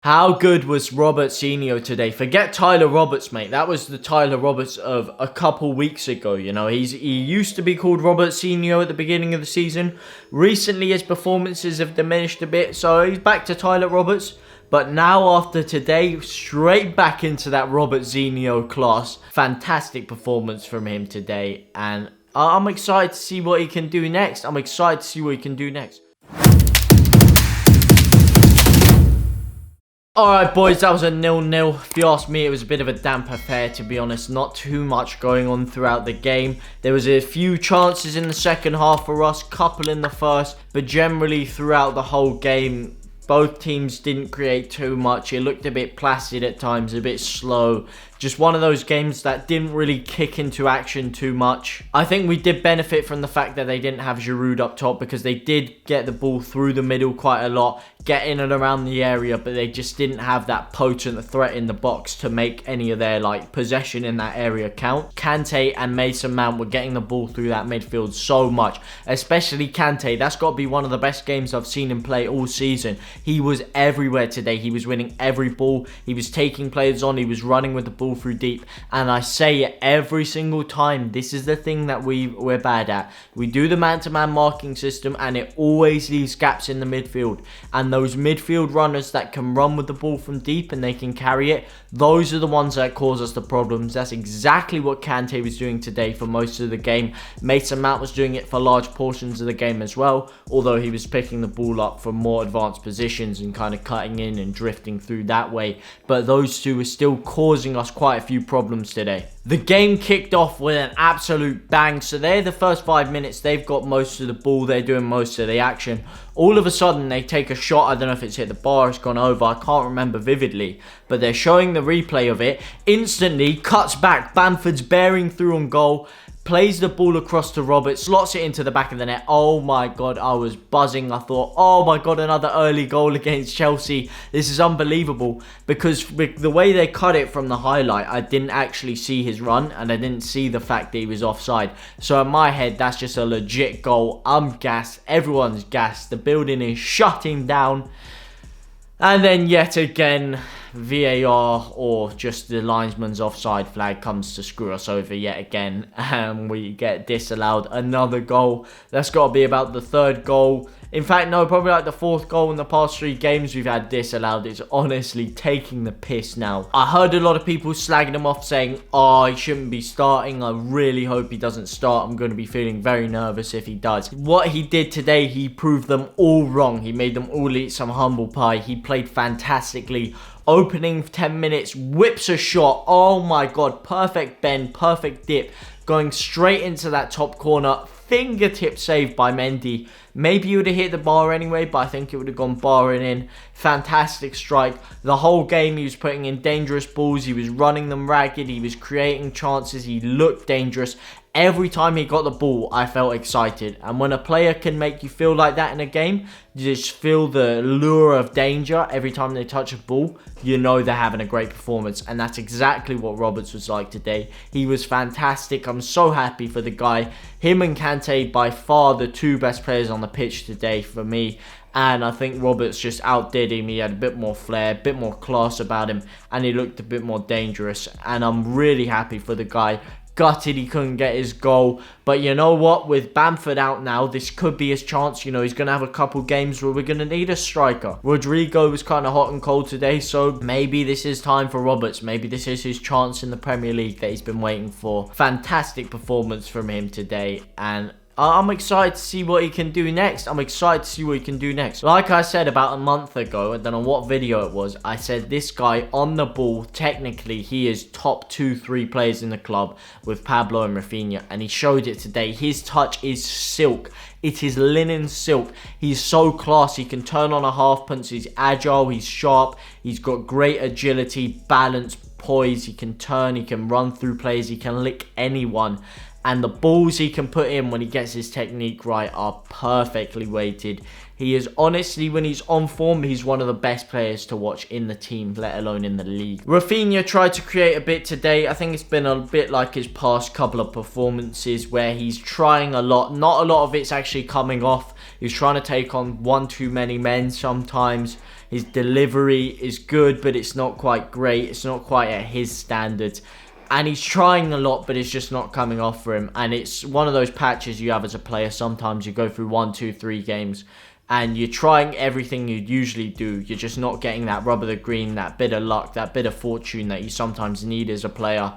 How good was Robertsinho today? Forget Tyler Roberts, mate. That was the Tyler Roberts of a couple weeks ago. You know, he used to be called Robertsinho at the beginning of the season. Recently, his performances have diminished a bit, so he's back to Tyler Roberts. But now, after today, straight back into that Robertsinho class. Fantastic performance from him today, and I'm excited to see what he can do next. Alright boys, that was a 0-0. If you ask me, it was a bit of a damp affair, to be honest. Not too much going on throughout the game. There was a few chances in the second half for us, couple in the first, but generally throughout the whole game, both teams didn't create too much. It looked a bit placid at times, a bit slow. Just one of those games that didn't really kick into action too much. I think we did benefit from the fact that they didn't have Giroud up top, because they did get the ball through the middle quite a lot, get in and around the area, but they just didn't have that potent threat in the box to make any of their possession in that area count. Kante and Mason Mount were getting the ball through that midfield so much, especially Kante. That's got to be one of the best games I've seen him play all season. He was everywhere today. He was winning every ball. He was taking players on. He was running with the ball through deep. And I say it every single time, this is the thing that we're bad at. We do the man-to-man marking system, and it always leaves gaps in the midfield. And those midfield runners that can run with the ball from deep and they can carry it, those are the ones that cause us the problems. That's exactly what Kante was doing today for most of the game. Mason Mount was doing it for large portions of the game as well, although he was picking the ball up from more advanced positions and kind of cutting in and drifting through that way. But those two were still causing us quite a few problems today. The game kicked off with an absolute bang. So they're the first 5 minutes. They've got most of the ball. They're doing most of the action. All of a sudden, they take a shot. I don't know if it's hit the bar, it's gone over. I can't remember vividly. But they're showing the replay of it. Instantly, cuts back. Bamford's bearing through on goal. Plays the ball across to Roberts, slots it into the back of the net. Oh my god, I was buzzing. I thought, oh my god, another early goal against Chelsea. This is unbelievable, because with the way they cut it from the highlight, I didn't actually see his run, and I didn't see the fact that he was offside. So in my head, that's just a legit goal. I'm gassed. Everyone's gassed. The building is shutting down. And then yet again, VAR or just the linesman's offside flag comes to screw us over yet again, and we get disallowed another goal. That's got to be about the third goal. In fact, no, probably like the fourth goal in the past 3 games we've had disallowed. It's honestly taking the piss now. I heard a lot of people slagging him off, saying, oh, he shouldn't be starting. I really hope he doesn't start. I'm going to be feeling very nervous if he does. What he did today, he proved them all wrong. He made them all eat some humble pie. He played fantastically. Opening 10 minutes, whips a shot. Oh my god, perfect bend, perfect dip. Going straight into that top corner. Fingertip save by Mendy. Maybe he would have hit the bar anyway, but I think it would have gone barring in. Fantastic strike. The whole game he was putting in dangerous balls. He was running them ragged. He was creating chances. He looked dangerous. Every time he got the ball, I felt excited. And when a player can make you feel like that in a game, you just feel the lure of danger every time they touch a ball, you know they're having a great performance. And that's exactly what Roberts was like today. He was fantastic. I'm so happy for the guy. Him and Kante, by far the 2 best players on the pitch today for me. And I think Roberts just outdid him. He had a bit more flair, a bit more class about him, and he looked a bit more dangerous. And I'm really happy for the guy. Gutted he couldn't get his goal, but you know what, with Bamford out now, this could be his chance. You know, he's going to have a couple games where we're going to need a striker. Rodrigo was kind of hot and cold today, so maybe this is time for Roberts. Maybe this is his chance in the Premier League that he's been waiting for. Fantastic performance from him today, and I'm excited to see what he can do next. Like I said about a month ago, I don't know what video it was, I said this guy on the ball, technically he is top 2-3 players in the club with Pablo and RAPHINHA, and he showed it today. His touch is silk. It is linen silk. He's so class. He can turn on a half punch. He's agile. He's sharp. He's got great agility, balance, poise. He can turn. He can run through players. He can lick anyone. And the balls he can put in when he gets his technique right are perfectly weighted. He is honestly, when he's on form, he's one of the best players to watch in the team, let alone in the league. RAPHINHA tried to create a bit today. I think it's been a bit like his past couple of performances where he's trying a lot. Not a lot of it's actually coming off. He's trying to take on one too many men sometimes. His delivery is good, but it's not quite great. It's not quite at his standards. And he's trying a lot, but it's just not coming off for him. And it's one of those patches you have as a player. Sometimes you go through 1, 2, 3 games and you're trying everything you usually do. You're just not getting that rub of the green, that bit of luck, that bit of fortune that you sometimes need as a player.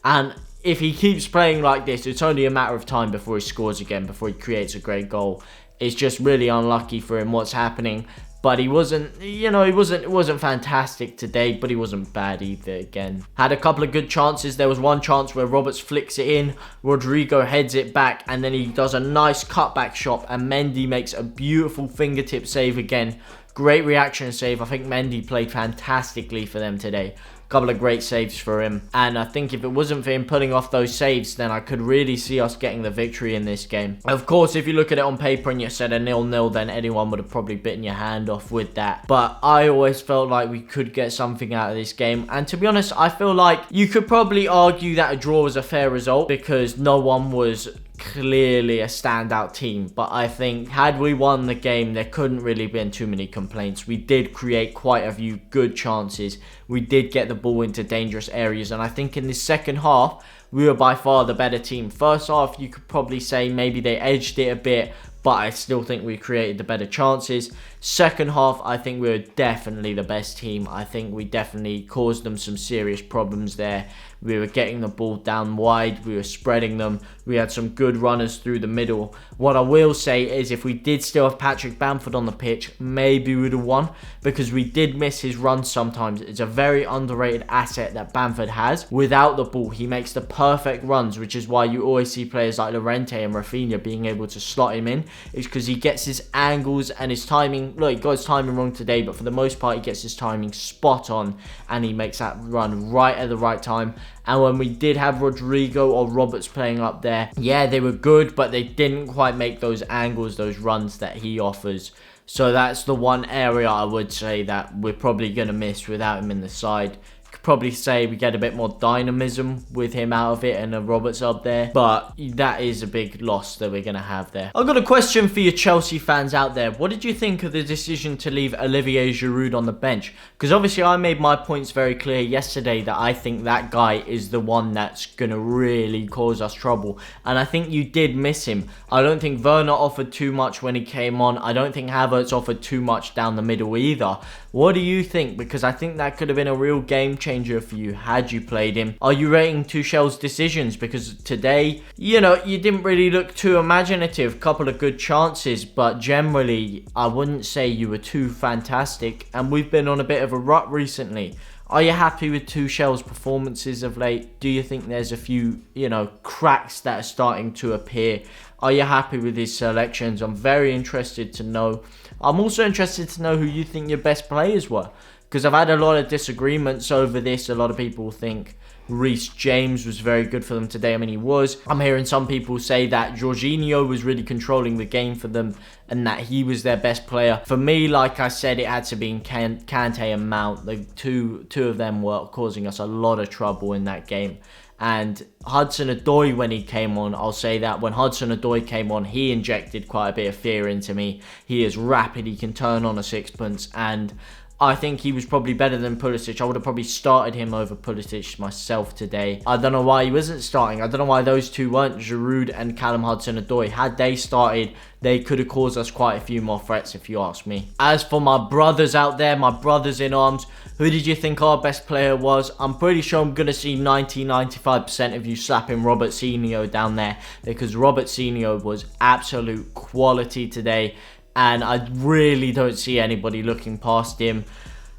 And if he keeps playing like this, it's only a matter of time before he scores again, before he creates a great goal. It's just really unlucky for him what's happening. But he wasn't, you know, it wasn't fantastic today, but he wasn't bad either again. Had a couple of good chances. There was one chance where Roberts flicks it in, Rodrigo heads it back, and then he does a nice cutback shot, and Mendy makes a beautiful fingertip save again. Great reaction save. I think Mendy played fantastically for them today. Couple of great saves for him, and I think if it wasn't for him pulling off those saves, then I could really see us getting the victory in this game. Of course, if you look at it on paper and you said a 0-0, then anyone would have probably bitten your hand off with that, but I always felt like we could get something out of this game. And to be honest, I feel like you could probably argue that a draw was a fair result because no one was clearly a standout team. But I think had we won the game, there couldn't really been too many complaints. We did create quite a few good chances. We did get the ball into dangerous areas, and I think in the second half we were by far the better team. First half you could probably say maybe they edged it a bit, but I still think we created the better chances. Second half, I think we were definitely the best team. I think we definitely caused them some serious problems there. We were getting the ball down wide. We were spreading them. We had some good runners through the middle. What I will say is if we did still have Patrick Bamford on the pitch, maybe we would have won because we did miss his runs sometimes. It's a very underrated asset that Bamford has. Without the ball, he makes the perfect runs, which is why you always see players like Llorente and RAPHINHA being able to slot him in. It's because he gets his angles and his timing. Look, he got his timing wrong today, but for the most part, he gets his timing spot on and he makes that run right at the right time. And when we did have Rodrigo or Roberts playing up there, yeah, they were good, but they didn't quite make those angles, those runs that he offers. So that's the one area I would say that we're probably going to miss without him in the side. Could probably say we get a bit more dynamism with him out of it and a Roberts up there, but that is a big loss that we're going to have there. I've got a question for your Chelsea fans out there. What did you think of the decision to leave Olivier Giroud on the bench? Because obviously I made my points very clear yesterday that I think that guy is the one that's going to really cause us trouble, and I think you did miss him. I don't think Werner offered too much when he came on. I don't think Havertz offered too much down the middle either. What do you think? Because I think that could have been a real game changer for you had you played him. Are you rating Tuchel's decisions? Because today, you know, you didn't really look too imaginative. Couple of good chances, but generally, I wouldn't say you were too fantastic. And we've been on a bit of a rut recently. Are you happy with Tuchel's performances of late? Do you think there's a few, you know, cracks that are starting to appear? Are you happy with his selections? I'm very interested to know. I'm also interested to know who you think your best players were, because I've had a lot of disagreements over this. A lot of people think Reece James was very good for them today. I mean, he was. I'm hearing some people say that Jorginho was really controlling the game for them and that he was their best player. For me, like I said, it had to be Kante and Mount. The two of them were causing us a lot of trouble in that game. And Hudson-Odoi, when he came on, I'll say that when Hudson-Odoi came on, he injected quite a bit of fear into me. He is rapid, he can turn on a sixpence, and I think he was probably better than Pulisic. I would have probably started him over Pulisic myself today. I don't know why he wasn't starting. I don't know why those two weren't, Giroud and Callum Hudson-Odoi. Had they started, they could have caused us quite a few more threats, if you ask me. As for my brothers out there, my brothers in arms, who did you think our best player was? I'm pretty sure I'm going to see 90-95% of you slapping Robertsinho down there, because Robertsinho was absolute quality today, and I really don't see anybody looking past him.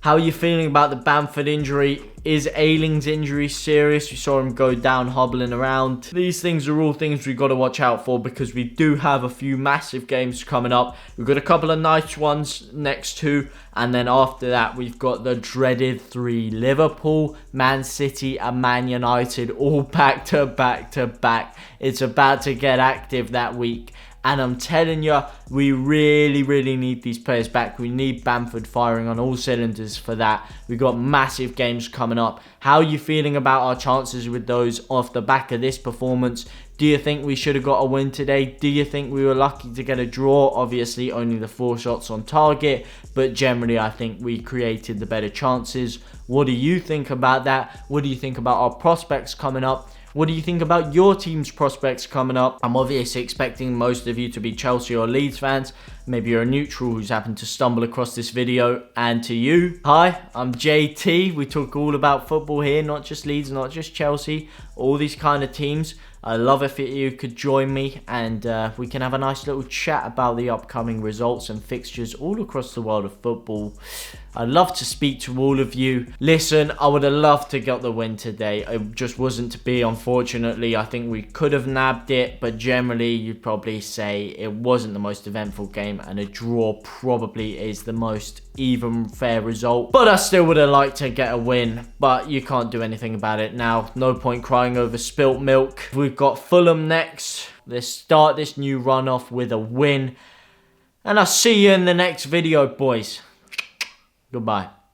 How are you feeling about the Bamford injury? Is Ayling's injury serious? We saw him go down hobbling around. These things are all things we've got to watch out for, because we do have a few massive games coming up. We've got a couple of nice ones next to, and then after that we've got the dreaded 3: Liverpool, Man City and Man United, all back to back to back. It's about to get active that week. And I'm telling you, we really need these players back. We need Bamford firing on all cylinders for that. We've got massive games coming up. How are you feeling about our chances with those off the back of this performance? Do you think we should have got a win today? Do you think we were lucky to get a draw? Obviously, only the 4 shots on target, but generally, I think we created the better chances. What do you think about that? What do you think about our prospects coming up? What do you think about your team's prospects coming up? I'm obviously expecting most of you to be Chelsea or Leeds fans. Maybe you're a neutral who's happened to stumble across this video. And to you, hi, I'm JT. We talk all about football here, not just Leeds, not just Chelsea, all these kind of teams. I love if you could join me and we can have a nice little chat about the upcoming results and fixtures all across the world of football. I'd love to speak to all of you. Listen, I would have loved to get the win today. It just wasn't to be, unfortunately. I think we could have nabbed it, but generally you'd probably say it wasn't the most eventful game and a draw probably is the most even fair result. But I still would have liked to get a win, but you can't do anything about it now. No point crying over spilt milk. We've got Fulham next. Let's start this new run off with a win. And I'll see you in the next video, boys. Goodbye.